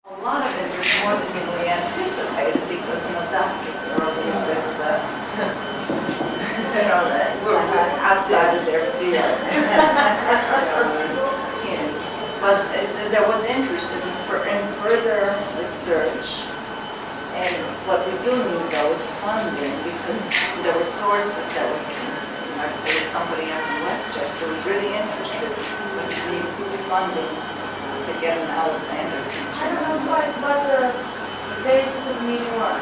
A lot of interest, more than we anticipated, because doctors are a little bit, we're outside of their field. But there was interest in further research. And what we do need, though, is funding, because there were sources that were, there was somebody out in Westchester who was really interested in funding to get an Alexander teacher. I don't know what the basis of the meeting was.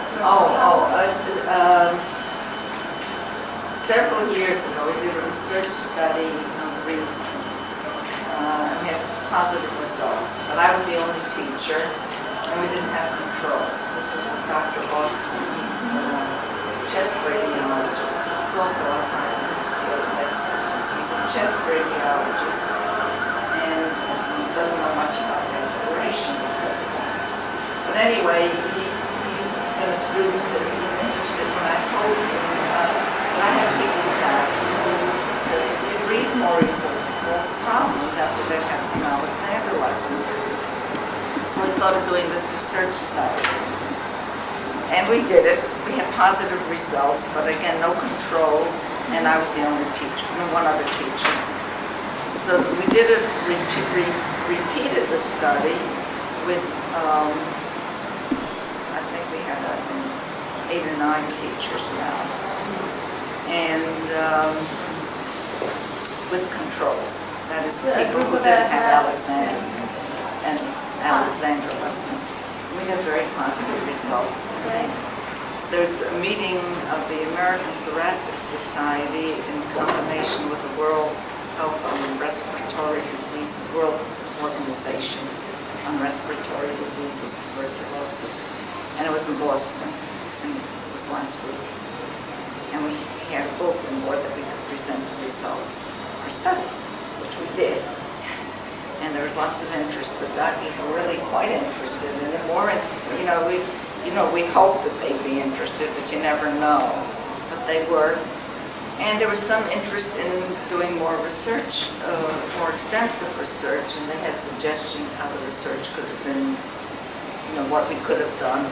Several years ago, we did a research study on breathing. We had positive results, but I was the only teacher, and we didn't have controls. This was Dr. Austin. He's a chest radiologist. It's also outside of his field of expertise. He's a chest radiologist, and he doesn't know much about respiration because of that. But anyway, he's been a student, and he's interested. When I told him, when I have people who ask me, who say, you breathe more easily. There's problems after they've had some Alexander lessons. So we thought of doing this research study. And we did it. We had positive results, but again, no controls, and I was the only teacher, and one other teacher. So we did it, repeated the study with, I think we had 8 or 9 teachers now, and with controls. That is, people who didn't have Alexander and Alexander lessons. We had very positive results. There's a meeting of the American Thoracic Society in combination with the World Health on Respiratory Diseases, World Organization on Respiratory Diseases, Tuberculosis, and it was in Boston, and it was last week. And we had a bulletin board that we could present the results of our study, which we did. And there was lots of interest. The doctors were really quite interested in it. We hoped that they'd be interested, but you never know. But they were. And there was some interest in doing more research, more extensive research, and they had suggestions how the research could have been, what we could have done,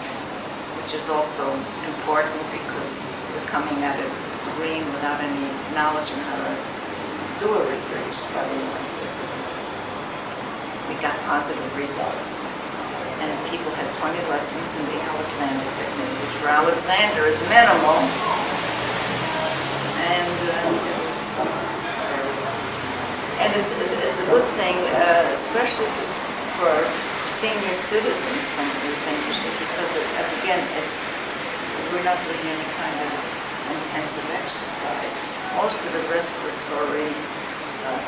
which is also important because we're coming at it green without any knowledge on how to do a research study like this. We got positive results. And people had 20 lessons in the Alexander technique, which for Alexander is minimal. And it's a good thing, especially for senior citizens. Somebody who's interested, because we're not doing any kind of intensive exercise. Most of the respiratory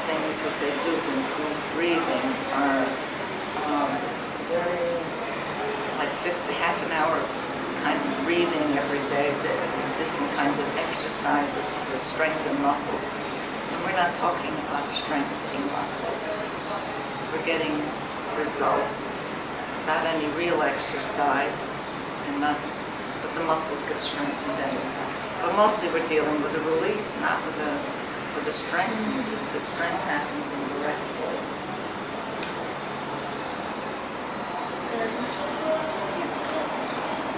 things that they do to improve breathing are very, like half an hour of kind of breathing every day, different kinds of exercises to strengthen muscles. And we're not talking about strengthening muscles. We're getting results without any real exercise, but the muscles get strengthened anyway. But mostly we're dealing with a release, not with the strength. The strength happens in the right way.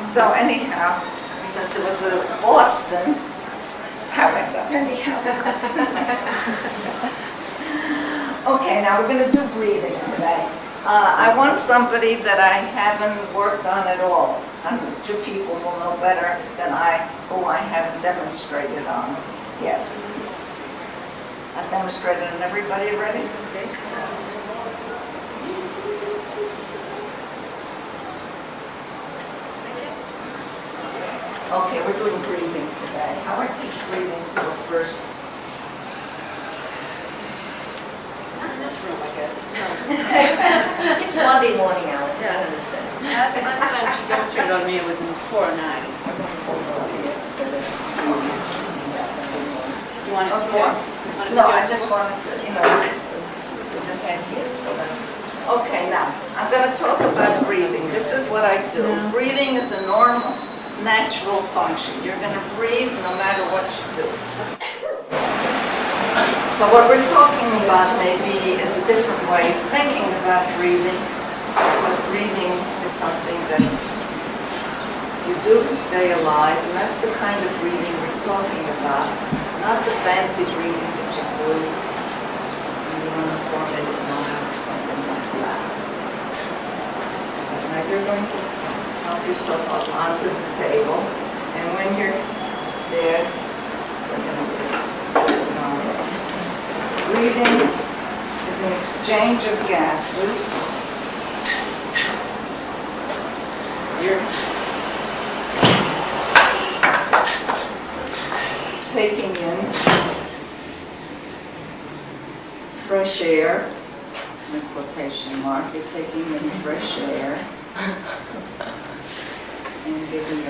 So anyhow, since it was Boston, I went up anyhow. Okay, now we're going to do breathing today. I want somebody that I haven't worked on at all. And you people will know better than who I haven't demonstrated on yet. I've demonstrated on everybody already? I think so. Okay, we're doing breathing today. How I teach breathing to a first? Not in this room, I guess. No. It's Monday morning, Alice. Yeah. I understand. Last time she demonstrated on me, it was in 4 and 9. You want it some more? No, I just wanted to, put the head here. Okay, now, I'm going to talk about breathing. This is what I do. Yeah. Breathing is a normal, natural function. You're going to breathe no matter what you do. So what we're talking about maybe is a different way of thinking about breathing. But breathing is something that you do to stay alive, and that's the kind of breathing we're talking about, not the fancy breathing that you do when you run a 4-minute mile or something like that. So now you're going to help yourself up onto the table, and when you're there, we're going to take this moment. Breathing is an exchange of gases. You're taking in fresh air, in quotation mark, you're taking in fresh air and giving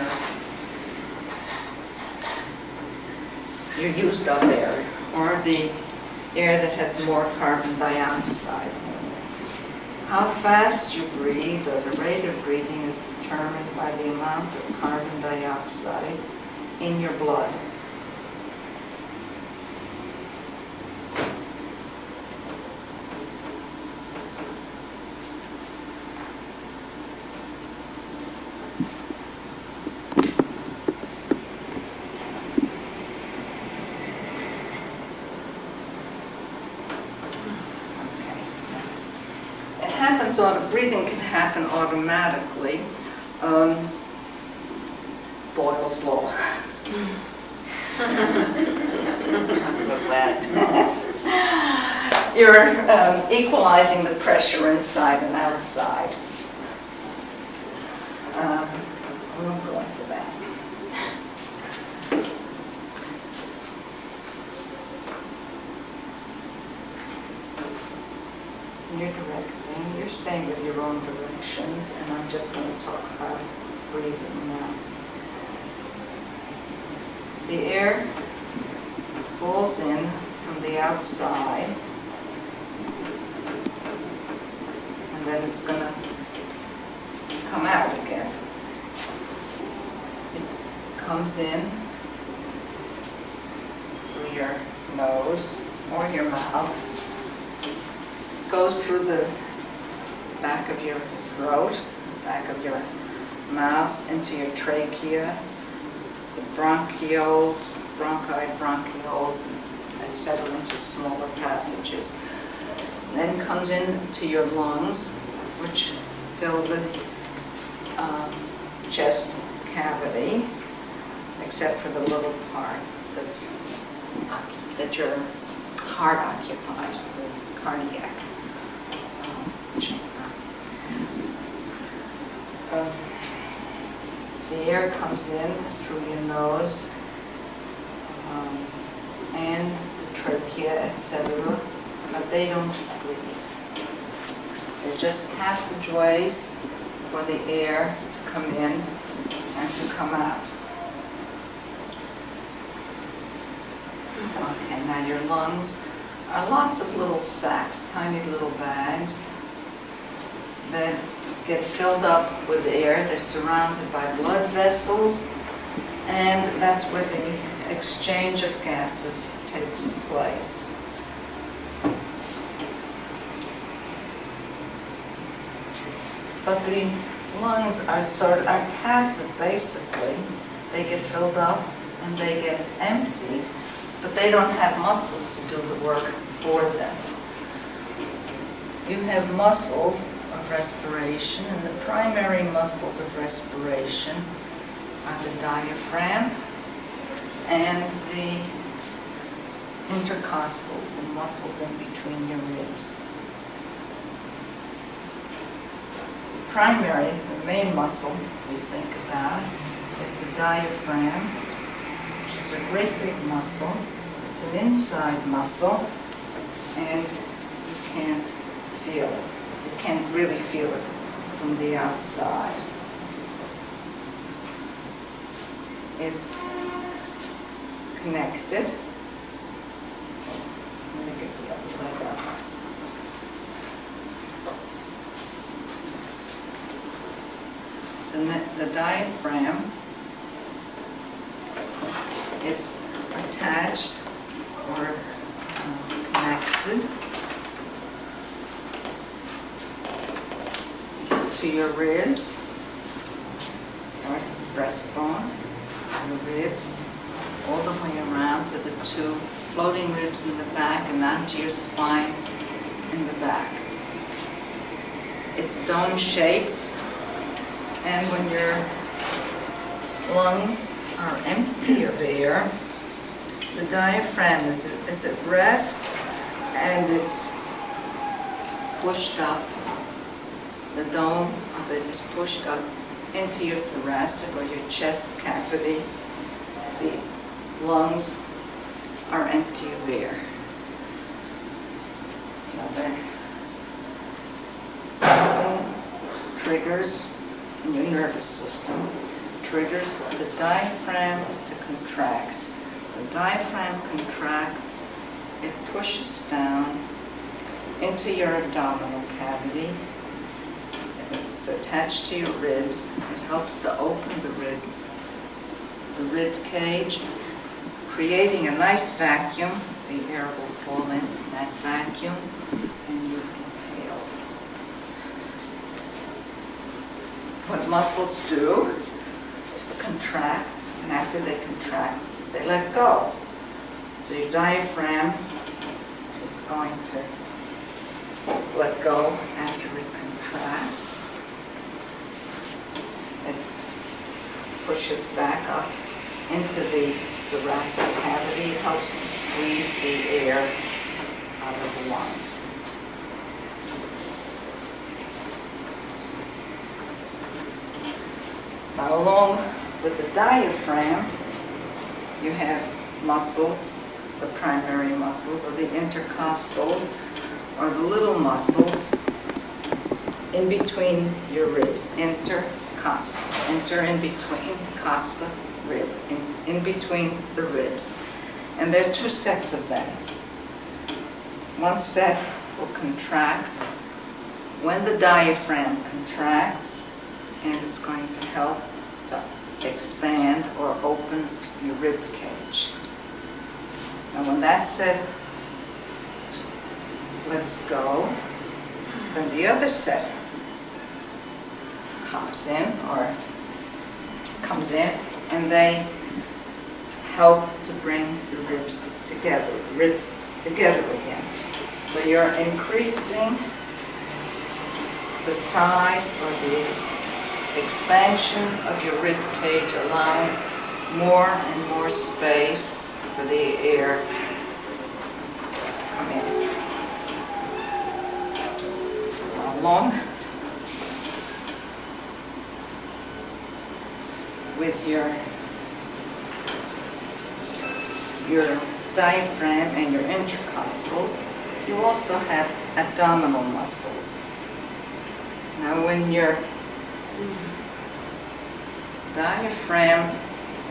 your used up air, or the air that has more carbon dioxide. How fast you breathe, or the rate of breathing, is determined by the amount of carbon dioxide in your blood. Breathing can happen automatically. Boyle's law. I'm so glad. You're equalizing the pressure inside and outside. We won't go into that. You're directing, you're staying with your own directions, and I'm just going to talk about breathing now. The air falls in from the outside, and then it's going to come out again. It comes in through your nose or your mouth, goes through the back of your throat, back of your mouth, into your trachea, the bronchioles, bronchioles, etc., into smaller passages. Then comes into your lungs, which fill the chest cavity, except for the little part that your heart occupies, the cardiac chamber. The air comes in through your nose and the trachea, etc., but they don't breathe. They're just passageways for the air to come in and to come out. Okay, now your lungs are lots of little sacs, tiny little bags that get filled up with air. They're surrounded by blood vessels, and that's where the exchange of gases takes place. But the lungs are passive, basically. They get filled up and they get empty, but they don't have muscles to do the work for them. You have muscles of respiration, and the primary muscles of respiration are the diaphragm and the intercostals, the muscles in between your ribs. The main muscle we think about is the diaphragm, which is a great big muscle. It's an inside muscle, and you can't feel it. You can't really feel it from the outside. It's connected. Let me get the other leg up. The diaphragm is attached or connected to your ribs. Start at the breastbone, your ribs, all the way around to the two floating ribs in the back and onto your spine in the back. It's dome-shaped, and when your lungs are empty of air, the diaphragm is at rest and it's pushed up. The dome of it is pushed up into your thoracic or your chest cavity. The lungs are empty of air. Now something triggers in your nervous system, triggers the diaphragm to contract. The diaphragm contracts, it pushes down into your abdominal cavity. It's attached to your ribs. It helps to open the rib cage, creating a nice vacuum. The air will fall into that vacuum and you inhale. What muscles do is to contract, and after they contract, they let go. So your diaphragm is going to let go after it contracts. It pushes back up into the thoracic cavity. It helps to squeeze the air out of the lungs. Now, along with the diaphragm, you have muscles. The primary muscles are the intercostals, or the little muscles in between your ribs. Intercostal. Inter in between, costa, rib. In between the ribs. And there are two sets of them. One set will contract when the diaphragm contracts, and it's going to help to expand or open your rib cage. Now when that set lets go, then the other set hops in or comes in, and they help to bring the ribs together again. So you're increasing the size or the expansion of your rib cage, allowing more and more space for the air to come in. Along with your diaphragm and your intercostals, you also have abdominal muscles. Now when your diaphragm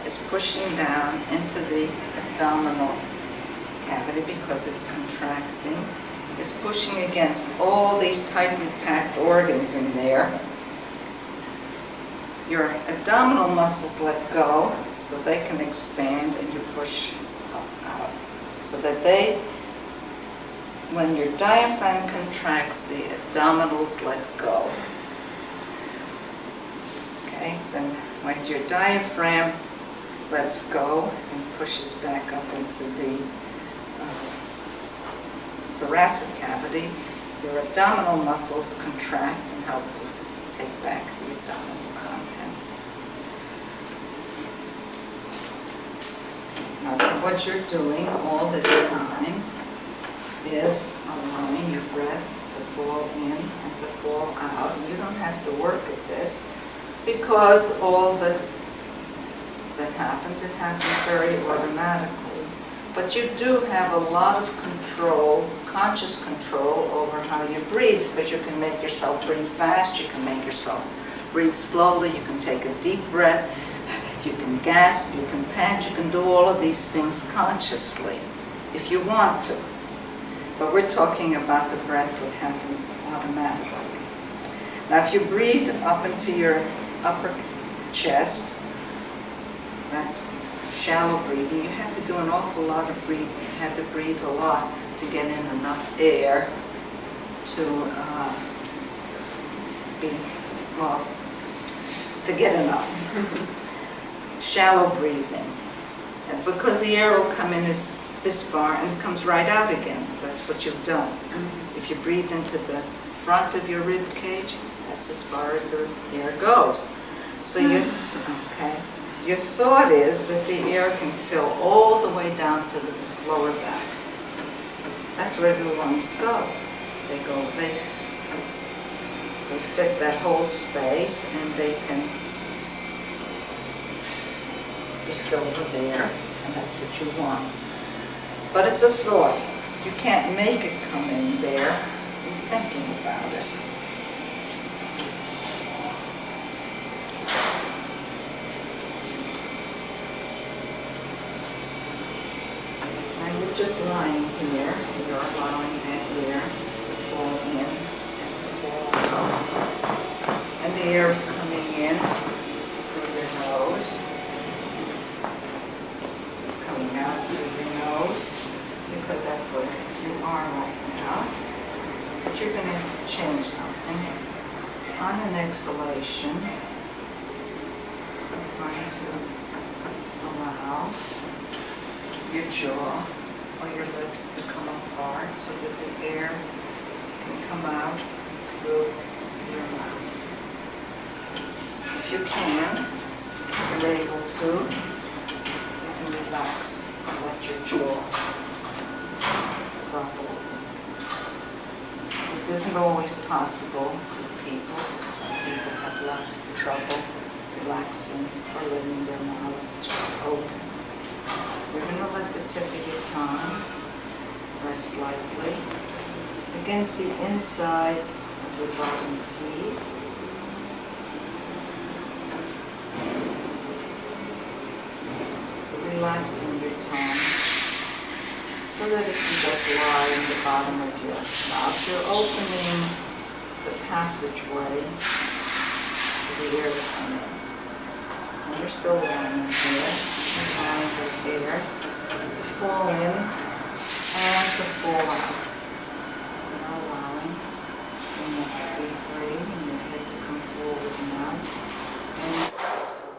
is pushing down into the abdominal cavity because it's contracting, it's pushing against all these tightly packed organs in there. Your abdominal muscles let go so they can expand, and you push out. So that when your diaphragm contracts, the abdominals let go. Okay, then when your diaphragm lets go and pushes back up into the thoracic cavity, your abdominal muscles contract and help to take back the abdominal contents. Now, so what you're doing all this time is allowing your breath to fall in and to fall out. You don't have to work at this because all that happens, it happens very automatically. But you do have a lot of control, conscious control over how you breathe, because you can make yourself breathe fast, you can make yourself breathe slowly, you can take a deep breath, you can gasp, you can pant, you can do all of these things consciously if you want to. But we're talking about the breath that happens automatically. Now if you breathe up into your upper chest, that's shallow breathing. You have to do an awful lot of breathing. You have to breathe a lot to get in enough air to be well, to get enough. Shallow breathing. And because the air will come in this far and comes right out again. That's what you've done. If you breathe into the front of your rib cage, that's as far as the air goes. So your thought is that the air can fill all the way down to the lower back. That's where the lungs go. They fit that whole space, and they can be filled with air, and that's what you want. But it's a thought. You can't make it come in there. You're thinking about it. Now you're just lying here. You're allowing that air to fall in and to fall out. And the air is coming in through your nose, coming out through your nose, because that's where you are right now. But you're going to change something. On an exhalation, you're going to allow your jaw or your lips to come apart so that the air can come out through your mouth. If you can, you're able to, you can relax and let your jaw drop over. This isn't always possible for people. Some people have lots of trouble relaxing or letting their mouths just open. You're going to let the tip of your tongue rest lightly against the insides of your bottom teeth. Relaxing your tongue so that it can just lie in the bottom of your mouth. You're opening the passageway for the air to come in. And you're still lying here, allowing the air to fall in and to fall out. You're allowing your neck to be free and your head to come forward and out. And your torso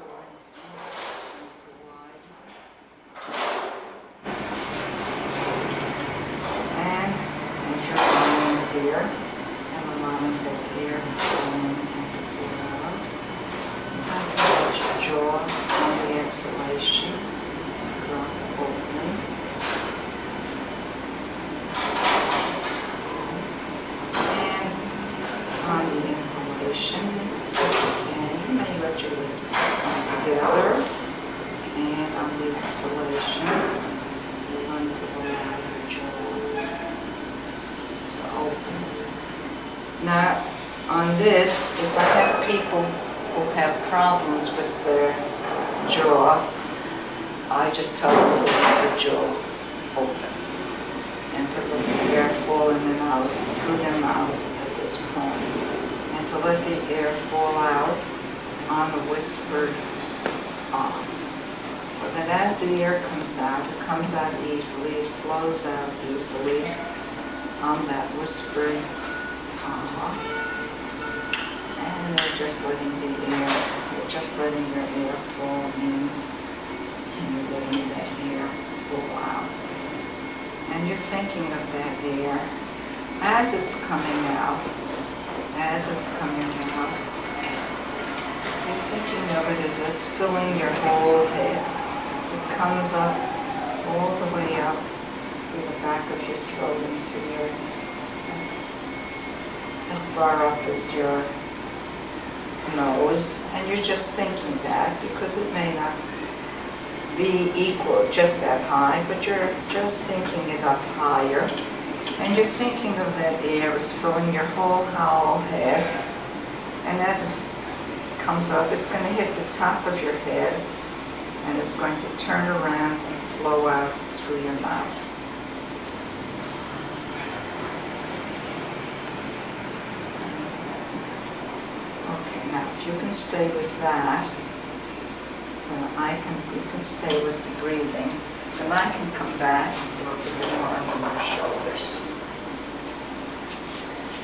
to widen. And as you're lying here and allowing the air to fall in and to fall out, jaw on the exhalation, drop open. And on the inhalation, again, you may let your lips come together. And on the exhalation, you're going to allow your jaw to open. Now, on this, if I have people who have problems with their jaws, I just tell them to let the jaw open and to let the air fall in and out through their mouths at this point, and to let the air fall out on the whispered ah. So that as the air comes out, it comes out easily, it flows out easily on that whispered ah. And you're just letting the air, you're just letting your air fall in, and you're letting that air fall out. And you're thinking of that air as it's coming out, as it's coming out. You're thinking of it as it's filling your whole head. It comes up all the way up through the back of your throat into your, as far up as your nose, and you're just thinking that because it may not be equal, just that high, but you're just thinking it up higher, and you're thinking of that air as filling your whole head, and as it comes up, it's going to hit the top of your head, and it's going to turn around and flow out through your mouth. Now, if you can stay with that, then you can stay with the breathing, and I can come back and work with your arms and your shoulders.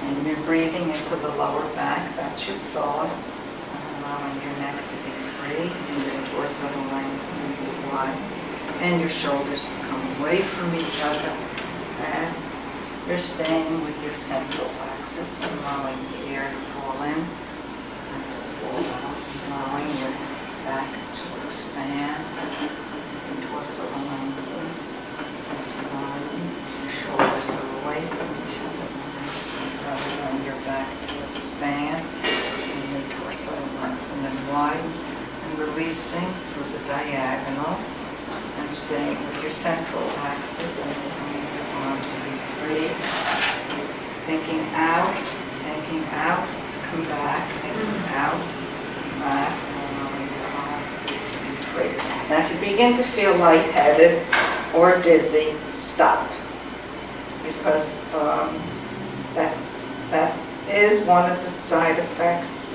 And you're breathing into the lower back, that's your thought. Allowing your neck to be free and your torso to lengthen and to widen. And your shoulders to come away from each other as you're staying with your central axis, allowing the air to fall in and to fall out, allowing your back to expand, your torso to lengthen and to widen. Your shoulders are away from each other, allowing your back to expand and your torso to lengthen and widen, and releasing through the diagonal and staying with your central axis and allowing your arm to be free. Thinking out to come back, thinking out, back, and allowing your arm to be free. Now if you begin to feel lightheaded or dizzy, stop. Because that is one of the side effects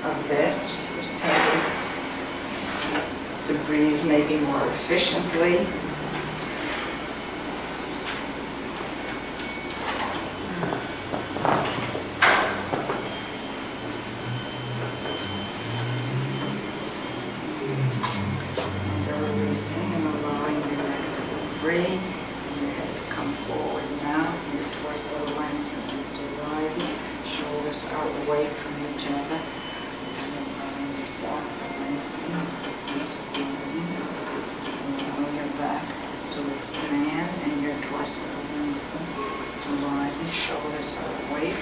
of this. Just tending to breathe maybe more efficiently.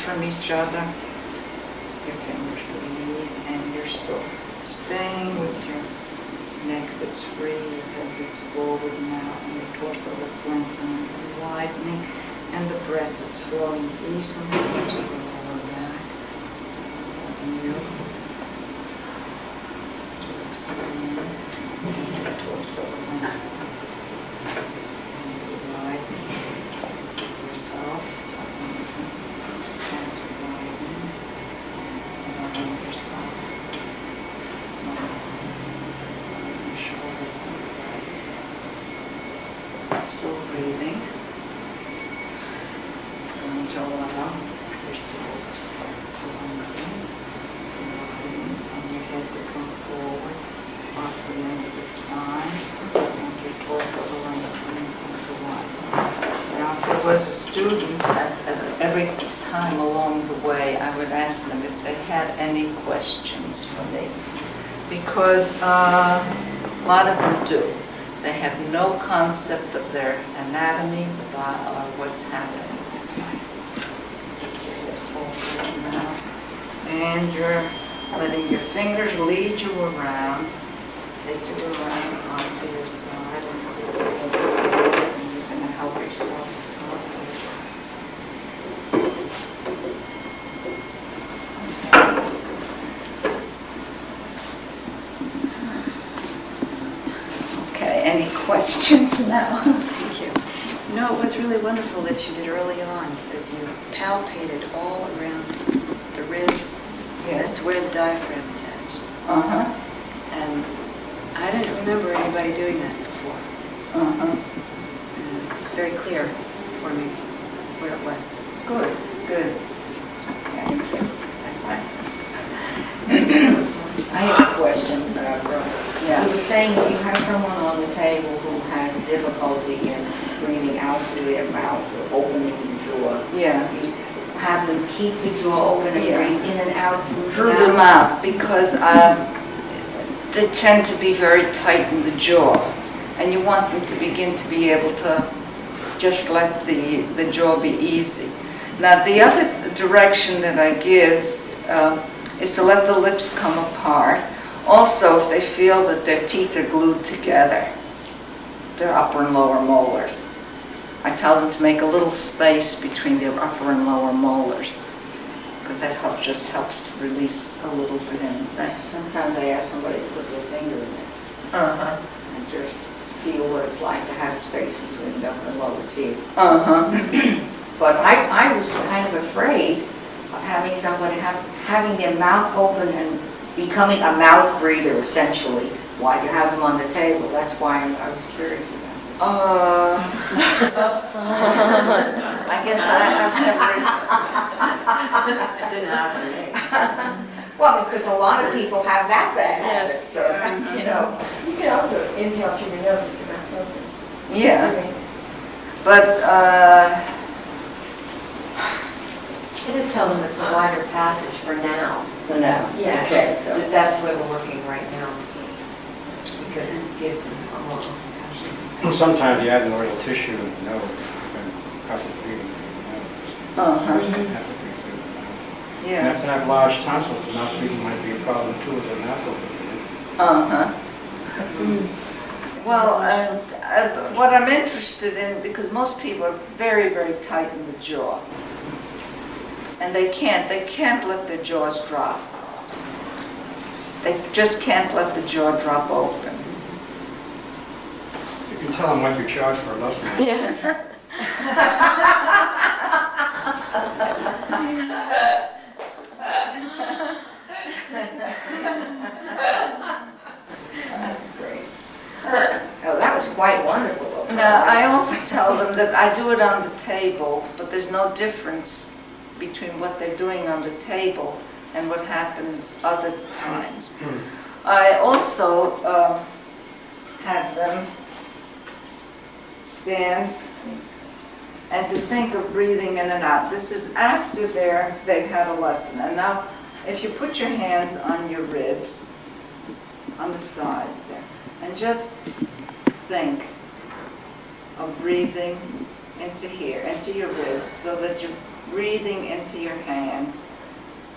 From each other, your fingers lead, and you're still staying with your neck that's free, your head that's forward now, and your torso that's lengthening and widening, and the breath that's flowing easily into the lower back, and you to expand, and your torso lengthening and to widen yourself. Still breathing. Going to allow yourself to lengthen, to widen, and your head to come forward off the end of the spine, and your torso to lengthen and to widen. Now, if there was a student, every time along the way, I would ask them if they had any questions for me, because a lot of them do. They have no concept of their anatomy, or what's happening. It's nice. And you're letting your fingers lead you around, take you around onto your side, and you're going to help yourself Any questions now? Thank you. No, it was really wonderful that you did early on, because you palpated all around the ribs as to where the diaphragm attached. And I didn't remember anybody doing that before. And it was very clear for me where it was. Good, good. Thank you. I have a question, Barbara. Yeah. You were saying that you have someone on the table who has difficulty in breathing out through their mouth or opening the jaw. Yeah. You have them keep the jaw open and breathe in and out Through the mouth, because they tend to be very tight in the jaw, and you want them to begin to be able to just let the jaw be easy. Now, the other direction that I give is to let the lips come apart. Also, if they feel that their teeth are glued together, their upper and lower molars, I tell them to make a little space between their upper and lower molars, because that just helps to release a little bit. Sometimes I ask somebody to put their finger in it and just feel what it's like to have space between the upper and lower teeth. But I was kind of afraid of having somebody having their mouth open and becoming a mouth breather, essentially, while you have them on the table. That's why I was curious about this. I guess I've never It didn't happen, right? Well, because a lot of people have that bad habit, so that's, you know. You can also inhale through your nose with your mouth open. Yeah, but, I just tell them it's a wider passage for now. For now. Yeah, Okay, so. that's the way we're working right now. Because it gives them a more compassion. Well, sometimes the adenoidal tissue in the nose, you can have to breathe through the nose. uh-huh, You have to breathe through the nose. And yeah, if they have large tonsils, the mouth breathing might be a problem too, with the nasal breathing. uh-huh. Well, what I'm interested in, because most people are very, very tight in the jaw. And they can't let their jaws drop. They just can't let the jaw drop open. You can tell them what you charge for a lesson. Yes. That's great. Oh, that was quite wonderful. of her. Now, I also tell them that I do it on the table, but there's no difference between what they're doing on the table and what happens other times. I also have them stand and to think of breathing in and out. This is after they've had a lesson. And now, if you put your hands on your ribs, on the sides there, and just think of breathing into here, into your ribs, so that you're breathing into your hands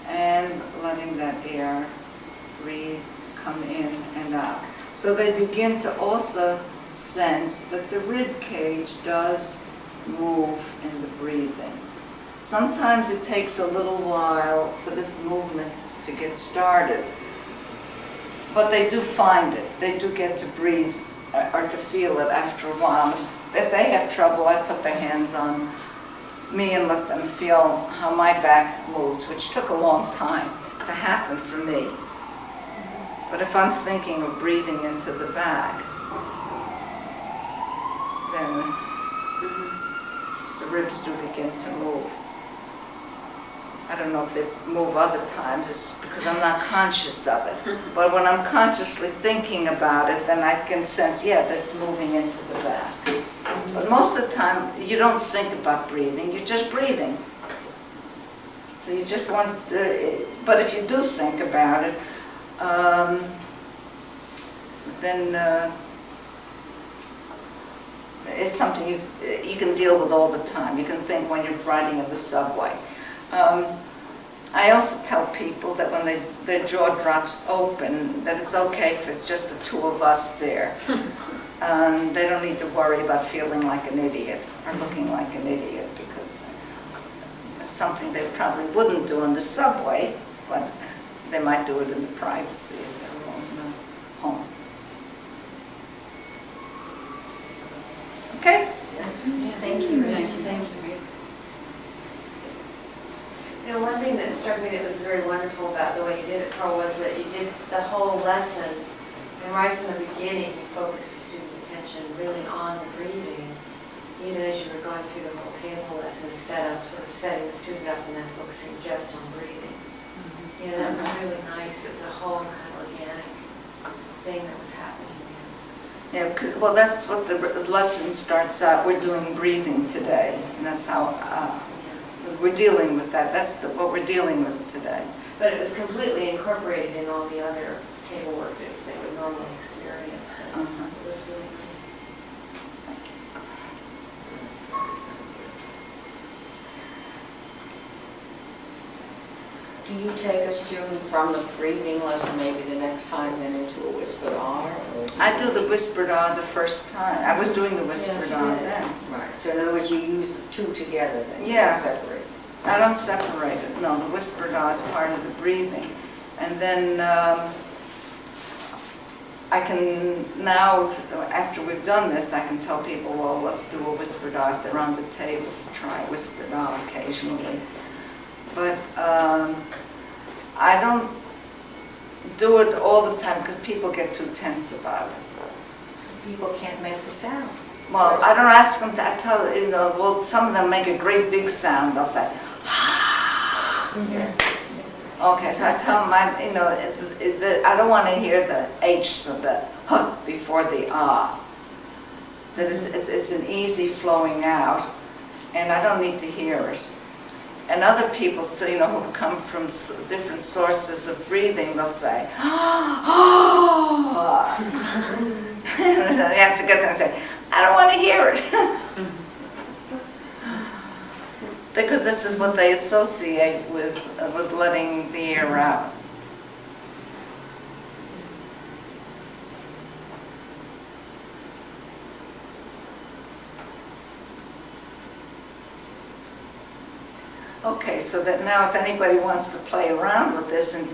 and letting that air come in and out. So they begin to also sense that the rib cage does move in the breathing. Sometimes it takes a little while for this movement to get started, but they do find it. They do get to breathe or to feel it after a while. If they have trouble, I put their hands on me and let them feel how my back moves, which took a long time to happen for me. But if I'm thinking of breathing into the back, then the ribs do begin to move. I don't know if they move other times, it's because I'm not conscious of it. But when I'm consciously thinking about it, then I can sense, yeah, that's moving into the back. But most of the time, you don't think about breathing, you're just breathing. So you just want, but if you do think about it, then it's something you can deal with all the time. You can think when you're riding in the subway. I also tell people that when their jaw drops open, that it's okay if it's just the two of us there. They don't need to worry about feeling like an idiot or looking like an idiot, because that's something they probably wouldn't do in the subway, but they might do it in the privacy of their own home. Okay? Thank you. Thanks, great. You know, one thing that struck me that was very wonderful about the way you did it, Carl, was that you did the whole lesson, and right from the beginning, you focused the student's attention really on the breathing, even as you were going through the whole table lesson, instead of sort of setting the student up and then focusing just on breathing. You know, that was really nice. It was a whole kind of organic thing that was happening. Yeah, well, that's what the lesson starts out. We're doing breathing today, and that's how we're dealing with that. That's what we're dealing with today. But it was completely incorporated in all the other table work that they would normally experience. It was really nice. Do you take us, June, from the breathing lesson maybe the next time then into a whispered R? Or I do the whispered R the first time. I was doing the whispered R then. Right. So in other words, you use the two together then? You Yeah. don't separate. I don't separate it. No, the whispered R is part of the breathing. And then I can now, after we've done this, I can tell people, well, let's do a whispered R if they're on the table to try whispered R occasionally. But I don't do it all the time because people get too tense about it. People can't make the sound. Well, I don't ask them to, I tell, well, some of them make a great big sound. They'll say, ah. Okay, so I tell them, I don't want to hear the H, so the huh before the ah. That it's an easy flowing out, and I don't need to hear it. And other people, so, who come from different sources of breathing, they'll say, ah. You have to get them and say, I don't want to hear it. Because this is what they associate with letting the air out. Okay, so that now if anybody wants to play around with this, and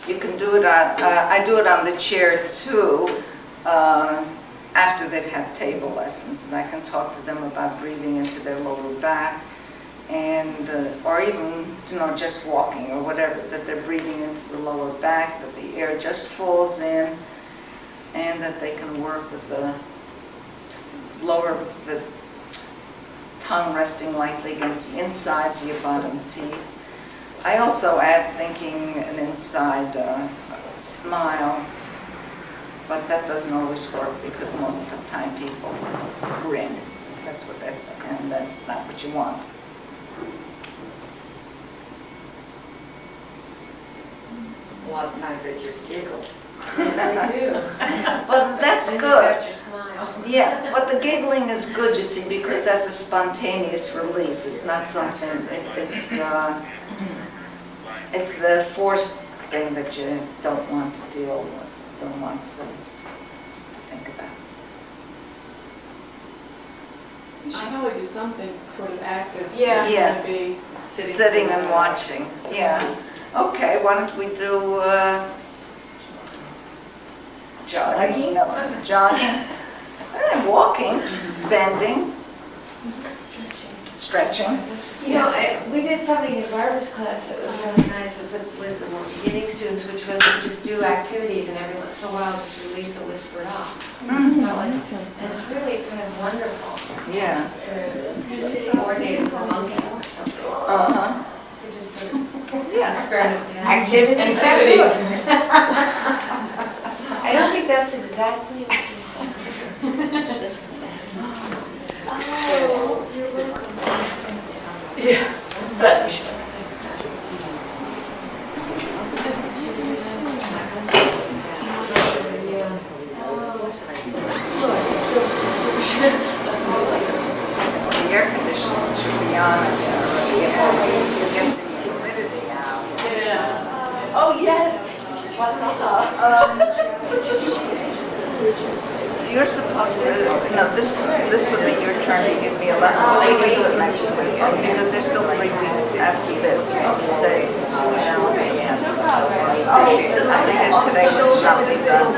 you can do it on, I do it on the chair too, after they've had table lessons, and I can talk to them about breathing into their lower back, and or even just walking or whatever, that they're breathing into the lower back, that the air just falls in, and that they can work with the tongue resting lightly against the insides of your bottom teeth. I also add thinking an inside smile, but that doesn't always work because most of the time people grin. That's what and that's not what you want. A lot of times they just giggle. Yeah, they do. But that's Then you good. got your smile. Yeah, but the giggling is good, you see, because that's a spontaneous release. It's not something, it's the forced thing that you don't want to deal with, don't want to think about. You should probably do something sort of active. Yeah. It's Yeah. gonna be Sitting and watching, yeah. Okay, why don't we do jogging? No, jogging. Walking, bending, stretching. We did something in Barbara's class that was really nice with the more beginning students, which was to just do activities and every once in a while just release a whispered ah. Mm-hmm. And it's really kind of wonderful Yeah. to coordinate with the monkey or something. Uh-huh. You just sort of experiment with that. Activities. I don't think that's exactly what you Yeah. The air conditioning should be on again, or you get the humidity out. Yeah. Oh, yes. What's You're supposed to, this would be your turn to give me a lesson, but we can do it next week, because there's still 3 weeks after this. Say, yeah, I think that today would not be done.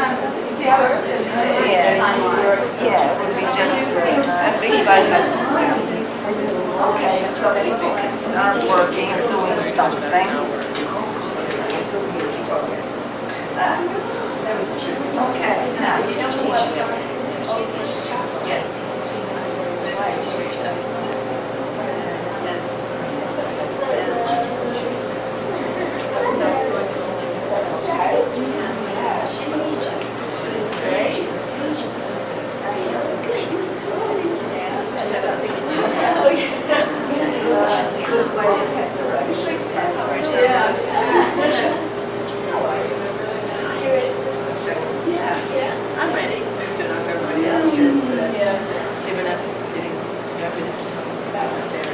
Yeah, it would be just besides that. Okay, so people can start working and doing something. Okay, now you teach. Yes. I'm ready. I don't know if everybody else is giving up getting breakfast out there.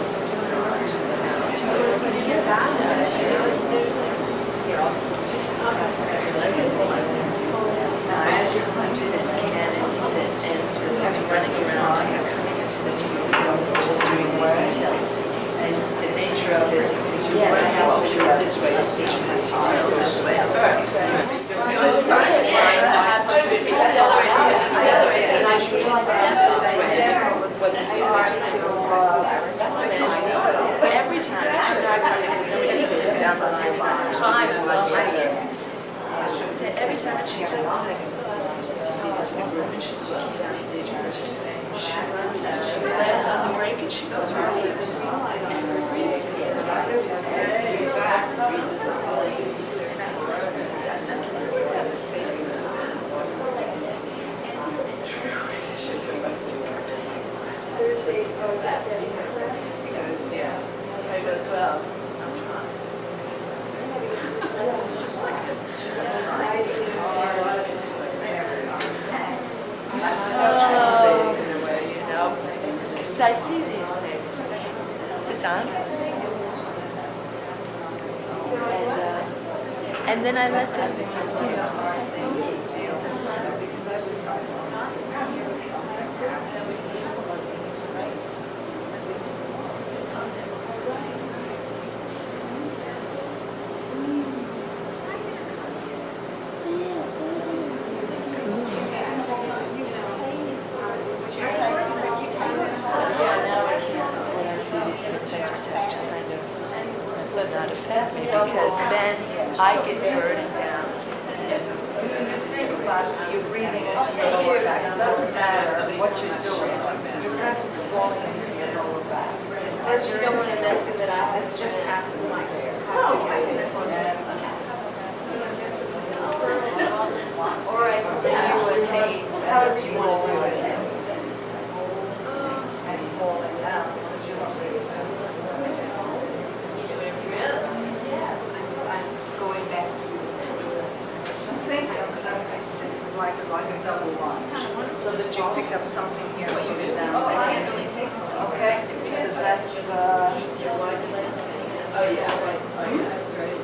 Now, as you're going through this canon that ends with us running around, coming into this room, just doing these tilts, and the nature of it is you run out to go this way, you see you have to tilt this way first. So it's fine. Every time, down the line, every time that she's like seconds to be into the group and she goes downstage with her, she runs out, she slams on the brake and she goes right. And her feet state goes after you. Yeah, it goes well. I'm so big in a way, you know. So I see these things. Is this on? And then I let them, you know. Yeah, now I can't. When I see these things, I just have to kind of let not affect me because then I get burdened down. Think about you breathing into your lower back. It doesn't matter what you're doing. Your breath is falling into your lower back. Because you don't want to mess with it out. It's just happening there. Or I can do a tape. However you want to do it. And falling down because you don't really Going back to think of it like a double lunge, so that you pick up something here and put it down there. Okay? Because that's, oh yeah, that's great.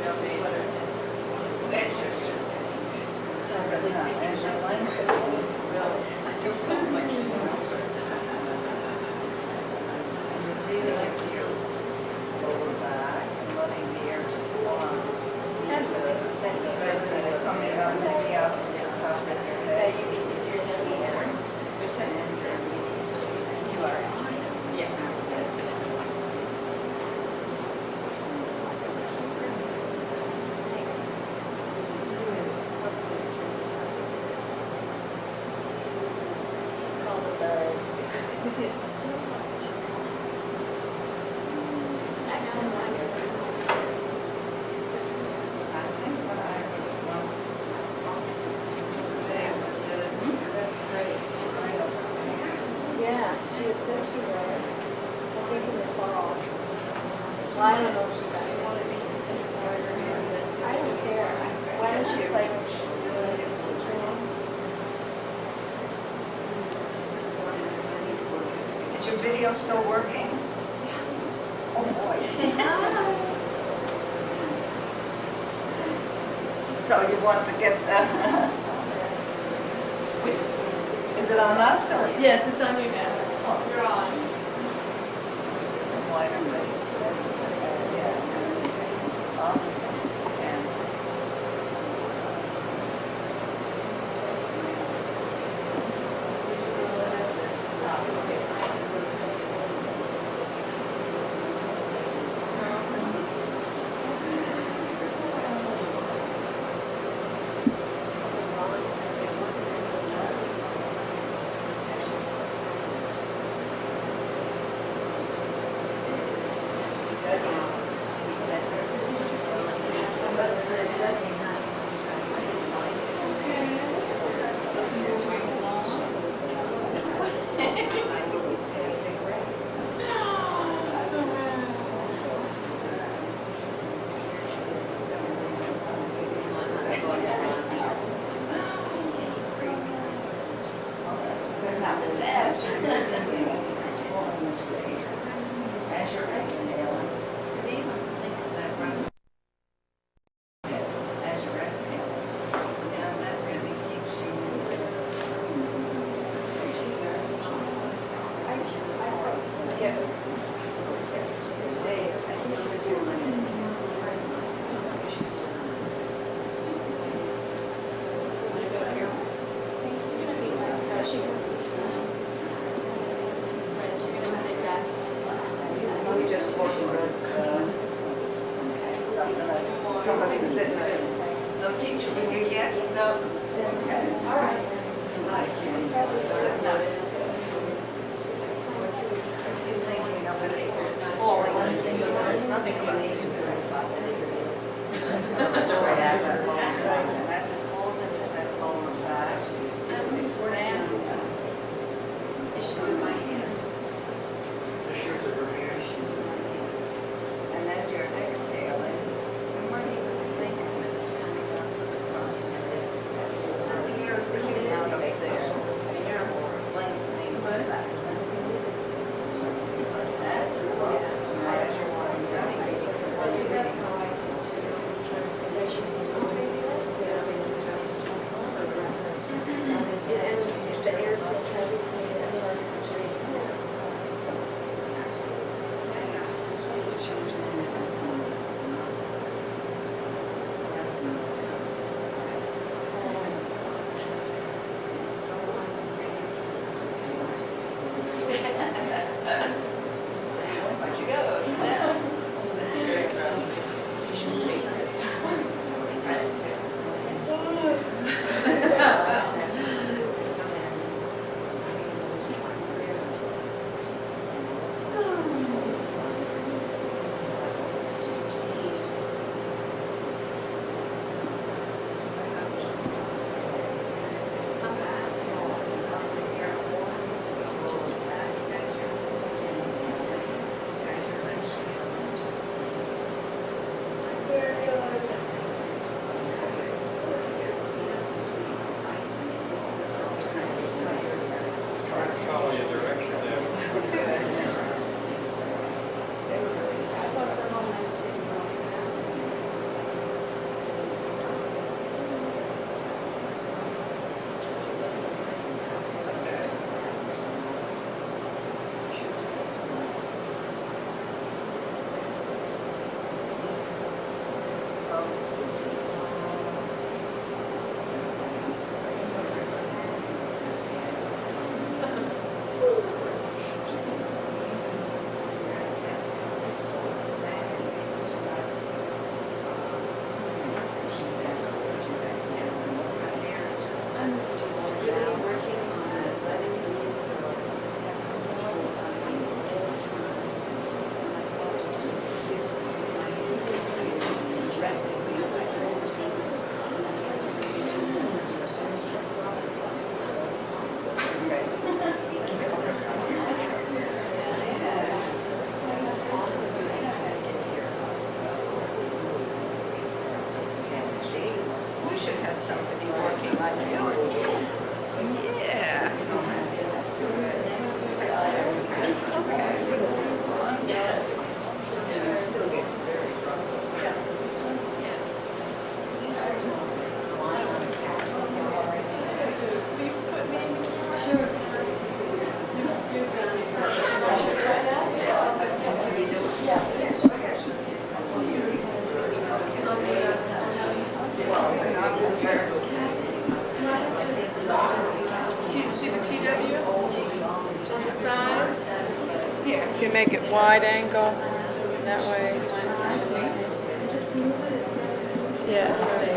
Breathing into your lower back and letting the air just flow on. It's coming up, maybe out from your top of your head. You are. Yeah. I think what I would want to stay with this. That's great. Yeah, she had said she was. I think in the fall. Well, I don't know if she's actually want to be I don't care. Why don't you like? Is your video still working? Oh boy. So you want to get the... Is it on us or? Yes, it's on you now. You're on. Lighter base. Yes. Up and... As you're exhaling, as you're exhaling, and that really keeps you We just working with something that somebody who didn't. No teacher with you yet? No. Okay. All right. You're thinking of it falling. There's nothing about it. Right at that lower back. And as it falls into that lower back, expand. You should do my hands. can make it wide angle, that way. Just to move it, it's not. Yeah, it's very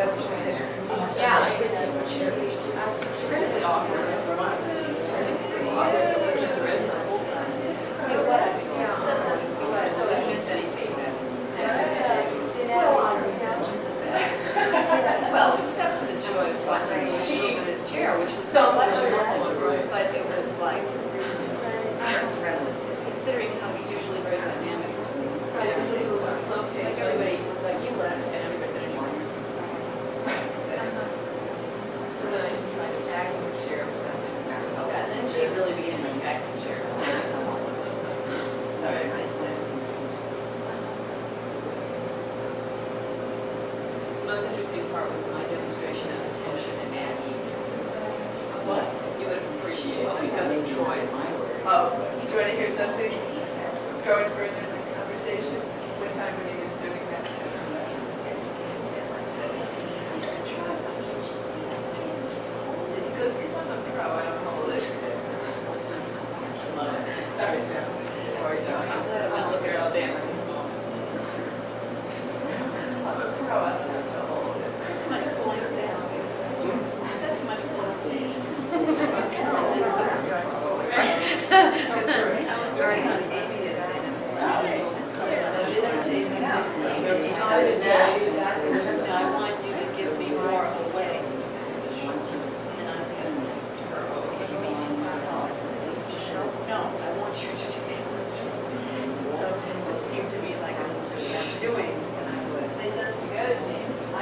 That's what we did. Yeah. Tremendously awkward for months. So I missed anything that well, except for the joy of watching she in this chair, which was so much but it was like considering how it's usually very dynamic. Right, it was a little slow pace. Like everybody was like you left and everybody said anymore. So then I just tried attacking the chair or something. And then she really began to attack this chair. Sorry, I missed it. The most interesting part was my demonstration of attention and at ease. What? You would appreciate because of Troy's. Oh, do you want to hear something? Going further in the conversation, what time when he was doing that? He goes, because I'm a pro, I don't hold it. Sorry, Sam. Or John. I'll look here all day. I'm a pro, I don't have to hold it. Too much pulling, Sam. Is that too much pulling? I was very happy the other day, and I was talking. They never take me out. I want you to give me more away. And I said to her, no, I want you to do it. So it seemed to me like I'm doing, and I was. They said it's good, Jane. I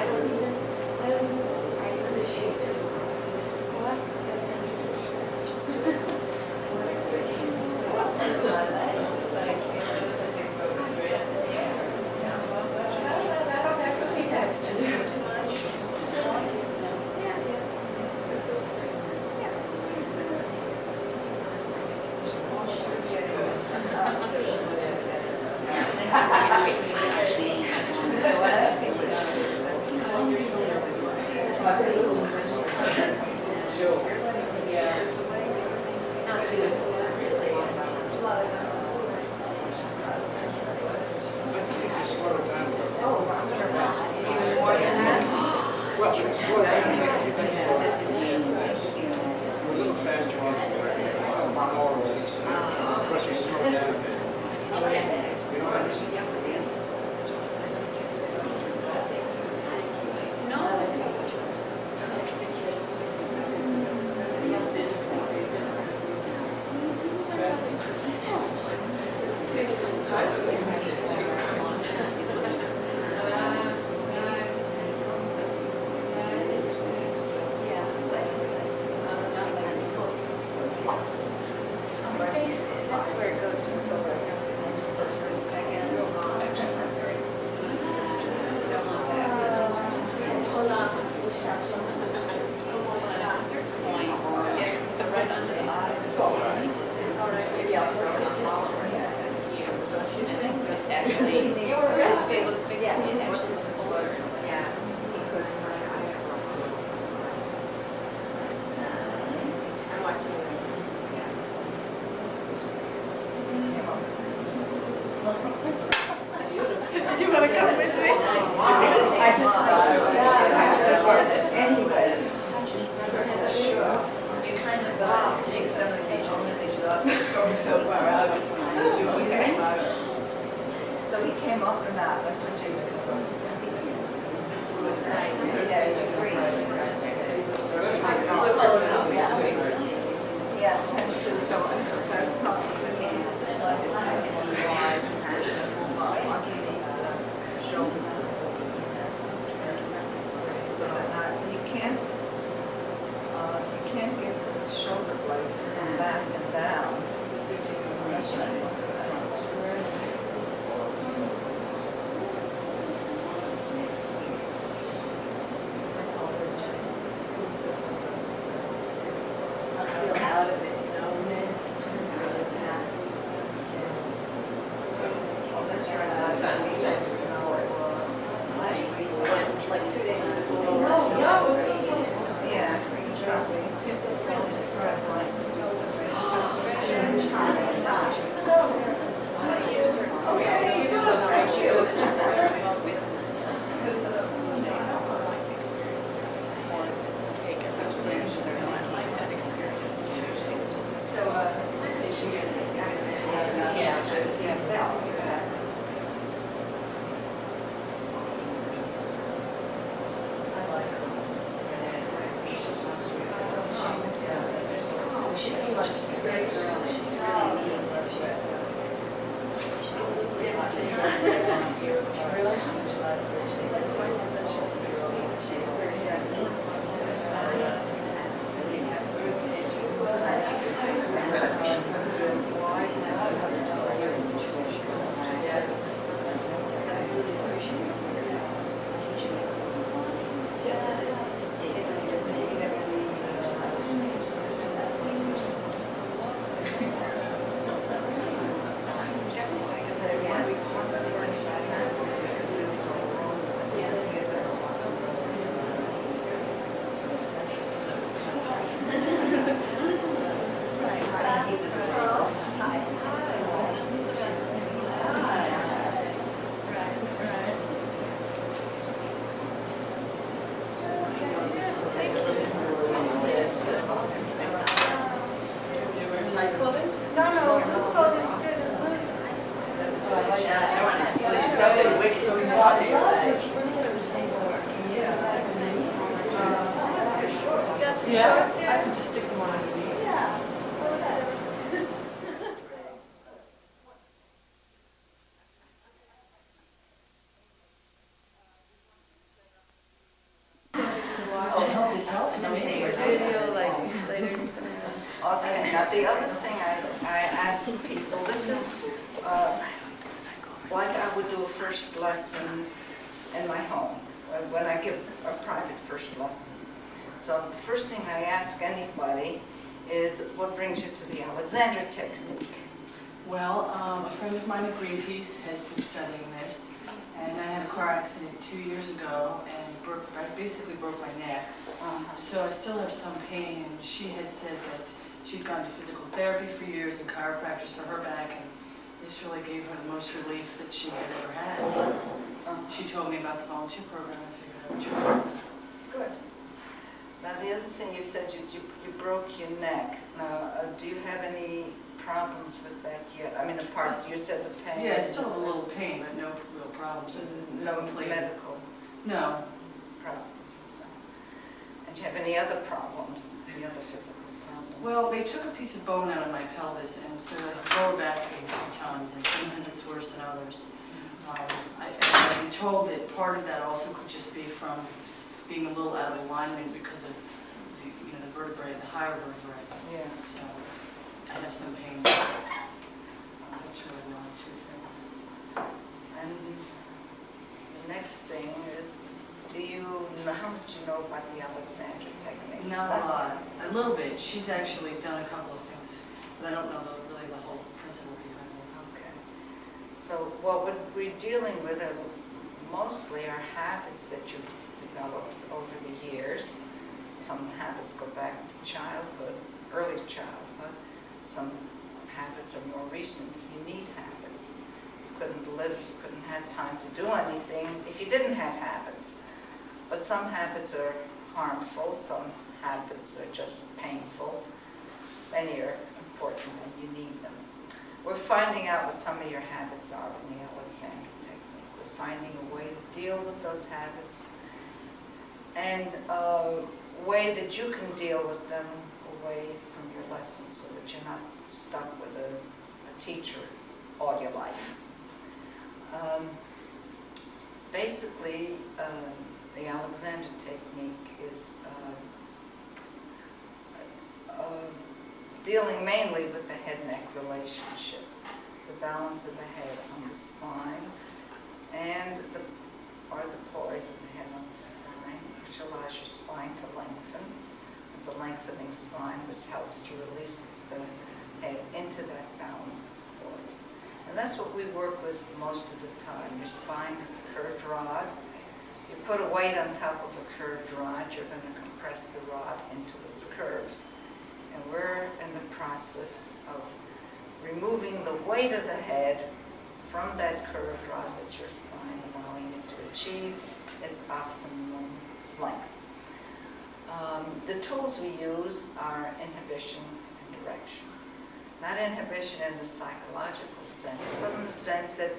Yeah, I can just stick them on his knee. Yeah. Oh, this helps. Video like later. Okay, now the other thing I ask people, this is like I would do a first lesson in my home, when I give a private first lesson. So the first thing I ask anybody is, what brings you to the Alexander technique? Well, a friend of mine at Greenpeace has been studying this, and I had a car accident 2 years ago and I basically broke my neck. So I still have some pain, and she had said that she'd gone to physical therapy for years and chiropractors for her back, and this really gave her the most relief that she had ever had. So she told me about the volunteer program. I figured I would join. Good. Now the other thing you said, you broke your neck. Now, do you have any problems with that yet? I mean, apart, you said the pain. Yeah, I still have a little pain, but no real problems. No medical No. problems with that. And do you have any other problems, any other physical problems? Well, they took a piece of bone out of my pelvis, and so the lower back pain 3 times, and sometimes it's worse than others. I've been told that part of that also could just be from being a little out of alignment because of the vertebrae, the higher vertebrae. Yeah. So I have some pain. That's really the only 2 things. And the next thing is, how much do you know about the Alexander technique? Not a lot. A little bit. She's actually done a couple of things, but I don't know really the whole principle behind it. Okay. So what we're dealing with are mostly our habits that you've developed over the years. Some habits go back to childhood, early childhood. Some habits are more recent. You need habits. You couldn't have time to do anything if you didn't have habits. But some habits are harmful, some habits are just painful. Many are important and you need them. We're finding out what some of your habits are in the Alexander technique. We're finding a way to deal with those habits and a way that you can deal with them away from your lessons so that you're not stuck with a teacher all your life. Basically, the Alexander technique is dealing mainly with the head-neck relationship, the balance of the head on the spine, and the poise of the head on the spine, which allows your spine to lengthen, and the lengthening spine, which helps to release the head into that balance poise. And that's what we work with most of the time. Your spine is a curved rod. You put a weight on top of a curved rod, you're going to compress the rod into its curves. And we're in the process of removing the weight of the head from that curved rod that's your spine, allowing it to achieve its optimum length. The tools we use are inhibition and direction. Not inhibition in the psychological sense, but in the sense that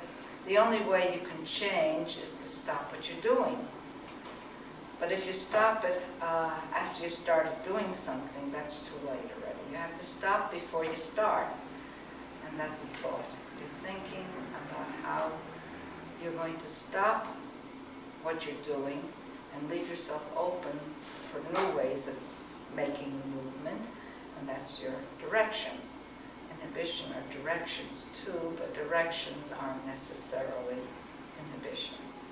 the only way you can change is to stop what you're doing. But if you stop it after you've started doing something, that's too late already. You have to stop before you start. And that's a thought. You're thinking about how you're going to stop what you're doing and leave yourself open for new ways of making the movement, and that's your directions. Inhibition are directions too, but directions aren't necessarily inhibitions.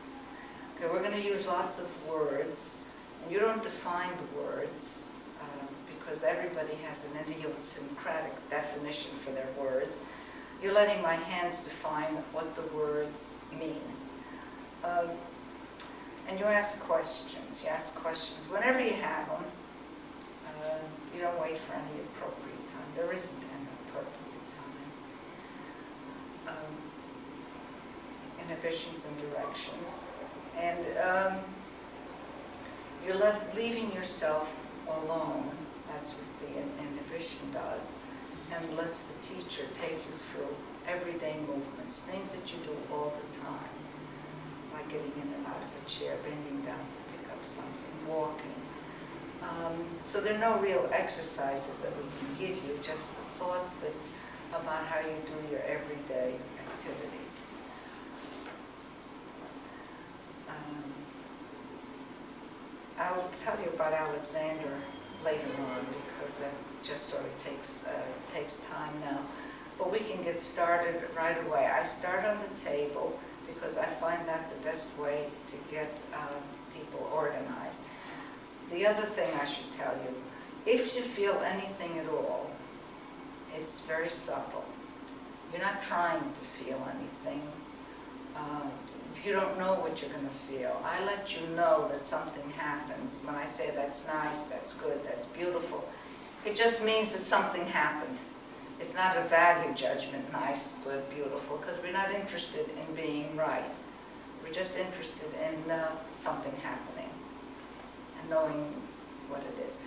Okay, we're going to use lots of words, and you don't define the words because everybody has an idiosyncratic definition for their words. You're letting my hands define what the words mean. And you ask questions. You ask questions whenever you have them. You don't wait for any appropriate time. There isn't an appropriate time. Inhibitions and directions. And you're leaving yourself alone. That's what the inhibition does. And lets the teacher take you through everyday movements, things that you do all the time, like getting in and out of a chair, bending down to pick up something, walking, So there are no real exercises that we can give you, just thoughts about how you do your everyday activities. I'll tell you about Alexander later on because that just sort of takes time now. But we can get started right away. I start on the table because I find that the best way to get people organized. The other thing I should tell you, if you feel anything at all, it's very subtle. You're not trying to feel anything. You don't know what you're going to feel. I let you know that something happens. When I say that's nice, that's good, that's beautiful, it just means that something happened. It's not a value judgment, nice, good, beautiful, because we're not interested in being right. We're just interested in something happening and knowing what it is.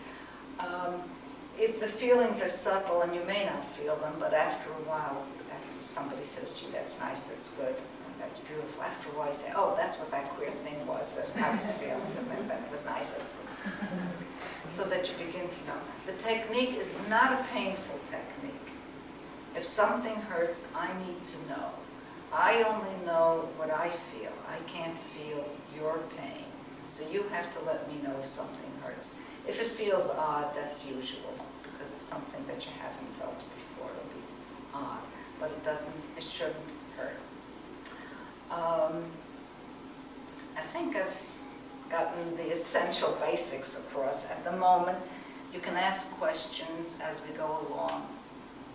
If the feelings are subtle, and you may not feel them, but after a while, somebody says, gee, that's nice, that's good, and that's beautiful. After a while, you say, oh, that's what that queer thing was that I was feeling, and that was nice, that's good. So that you begin to know. The technique is not a painful technique. If something hurts, I need to know. I only know what I feel. I can't feel your pain. So you have to let me know if something hurts. If it feels odd, that's usual, because it's something that you haven't felt before. It'll be odd, but it shouldn't hurt. I think I've gotten the essential basics across. At the moment, you can ask questions as we go along.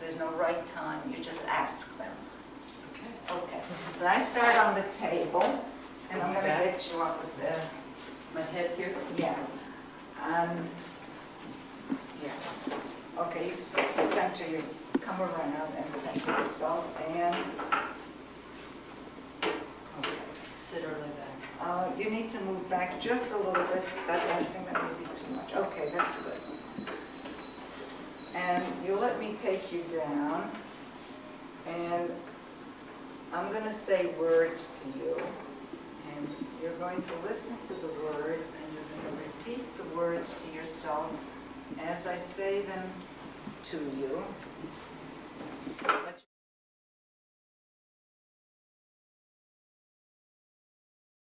There's no right time, you just ask them. Okay, so I start on the table, and I'm going to get you up with my head here. Yeah. Yeah. Okay, you come around and center yourself, and okay. Sit or lay back. You need to move back just a little bit. I think that may be too much. Okay, that's good. And you'll let me take you down, and I'm going to say words to you, and you're going to listen to the words, and you're going to repeat the words to yourself as I say them to you. But